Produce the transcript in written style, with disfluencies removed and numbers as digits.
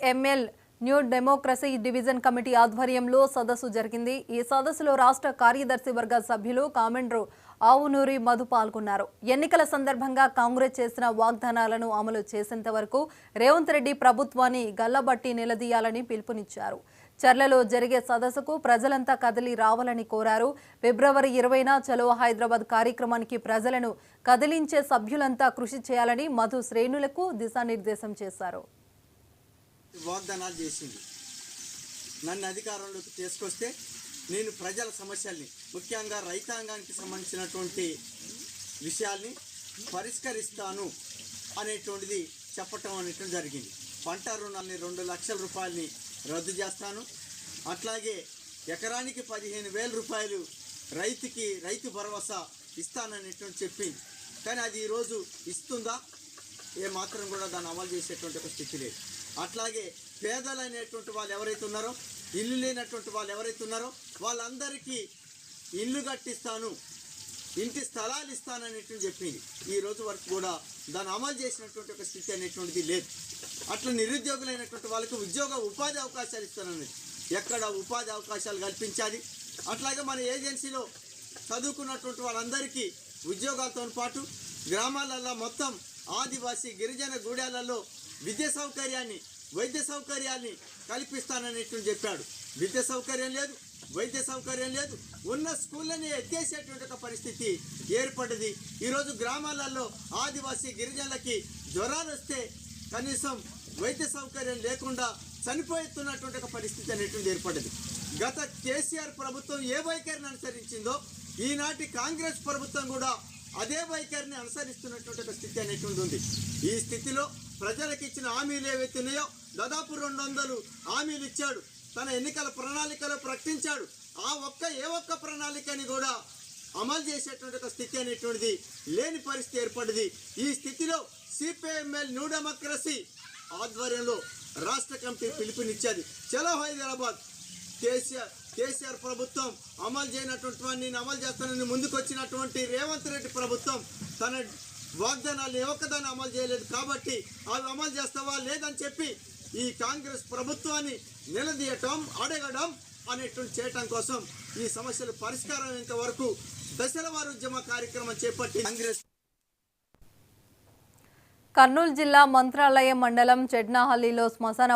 CPML new democracy division committee ఆధ్వర్యంలో సదస్సు జరిగింది। ఈ సదస్సులో రాష్ట్ర కార్యదర్శి వర్గ సభ్యులు కామెండ్రు ఆవునూరి మధు పాల్గొన్నారు। ఎన్నికల సందర్భంగా కాంగ్రెస్ చేసిన వాగ్దానాలను అమలు చేసేంత వరకు రేవంత్ రెడ్డి ప్రభుత్వాన్ని గల్లబట్టి నిలదీయాలని పిలుపునిచ్చారు। చర్లలో జరిగే సదస్సుకు ప్రజలంతా కదిలి రావాలని కోరారు। ఫిబ్రవరి 20న చలో హైదరాబాద్ కార్యక్రమానికి ప్రజలను కదిలించే సభ్యులంతా కృషి చేయాలని మధు శ్రేణులకు దిశానిర్దేశం చేశారు। వాగ్దానాలు చేసింది నన్ను అధికారంలోకి తీసుకొస్తే నేను ప్రజల సమస్యల్ని ముఖ్యంగా రైతాంగానికి సంబంధించినటువంటి విషయాల్ని పరిష్కరిస్తాను అనేటువంటిది చెప్పటం అనేటువంటి జరిగింది। పంట రుణాలని 2 లక్షల రూపాయలని రద్దు చేస్తాను, అట్లాగే ఎకరానికి 15,000 రూపాయలు రైతు భరోసా ఇస్తాననేటువంటి చెప్పింది। కానీ అది ఈరోజు ఇస్తుందా? ఏ మాత్రం కూడా దాన్ని అమలు చేసేటువంటి ఒక స్థితి లేదు। అట్లాగే పేదలైనటువంటి వాళ్ళు ఎవరైతే ఉన్నారో, ఇల్లు లేనటువంటి వాళ్ళు ఎవరైతే ఉన్నారో వాళ్ళందరికీ ఇల్లు కట్టిస్తాను, ఇంటి స్థలాలు ఇస్తాననేటువంటి చెప్పింది। ఈ రోజు వరకు కూడా దాన్ని అమలు చేసినటువంటి ఒక స్థితి అనేటువంటిది లేదు। అట్లా నిరుద్యోగులైనటువంటి వాళ్ళకి ఉపాధి అవకాశాలు ఇస్తానన్నది, ఎక్కడ ఉపాధి అవకాశాలు కల్పించాలి। అట్లాగే మన ఏజెన్సీలో చదువుకున్నటువంటి వాళ్ళందరికీ ఉద్యోగాలతో పాటు గ్రామాలలో మొత్తం ఆదివాసీ గిరిజన గూడాలలో విద్యా సౌకర్యాన్ని వైద్య సౌకర్యాన్ని కల్పిస్తాననేటువంటి చెప్పాడు। విద్య సౌకర్యం లేదు, వైద్య సౌకర్యం లేదు, ఉన్న స్కూళ్ళని ఎత్తేసేటువంటి ఒక పరిస్థితి ఏర్పడింది। ఈరోజు గ్రామాలలో ఆదివాసీ గిరిజనులకి జ్వరాలు వస్తే కనీసం వైద్య సౌకర్యం లేకుండా చనిపోతున్నటువంటి ఒక పరిస్థితి అనేటువంటి ఏర్పడింది। గత కేసీఆర్ ప్రభుత్వం ఏ వైఖరిని అనుసరించిందో ఈనాటి కాంగ్రెస్ ప్రభుత్వం కూడా అదే వైఖరిని అనుసరిస్తున్నటువంటి ఒక స్థితి అనేటువంటి ఉంది। ఈ స్థితిలో ప్రజలకు ఇచ్చిన హామీలు ఏవైతే ఉన్నాయో దాదాపు 200 హామీలు ఇచ్చాడు, తన ఎన్నికల ప్రణాళికలో ప్రకటించాడు। ఏ ఒక్క ప్రణాళికని కూడా అమలు చేసేటువంటి ఒక స్థితి అనేటువంటిది లేని పరిస్థితి ఏర్పడింది। ఈ స్థితిలో సిపిఎంఎల్ న్యూ డెమోక్రసీ ఆధ్వర్యంలో రాష్ట్ర కమిటీ పిలుపునిచ్చేది। చలో హైదరాబాద్ కేసీఆర్ ప్రభుత్వం అమలు చేయనటువంటి నేను అమలు చేస్తానని ముందుకు వచ్చినటువంటి రేవంత్ రెడ్డి ప్రభుత్వం తన వాగ్దానాలు ఏ ఒక్కదాన్ని అమలు చేయలేదు కాబట్టి అవి అమలు చేస్తావా లేదని చెప్పి ఈ కాంగ్రెస్ ప్రభుత్వాన్ని నిలదీయటం, అడగడం అనేటువంటి చేయటం కోసం ఈ సమస్యలు పరిష్కారం అయ్యేంత వరకు దశలవారీ ఉద్యమ కార్యక్రమం చేపట్టి కాంగ్రెస్ కర్నూలు జిల్లా మంత్రాలయం మండలం చెడ్నాహల్లిలో శ్మశాన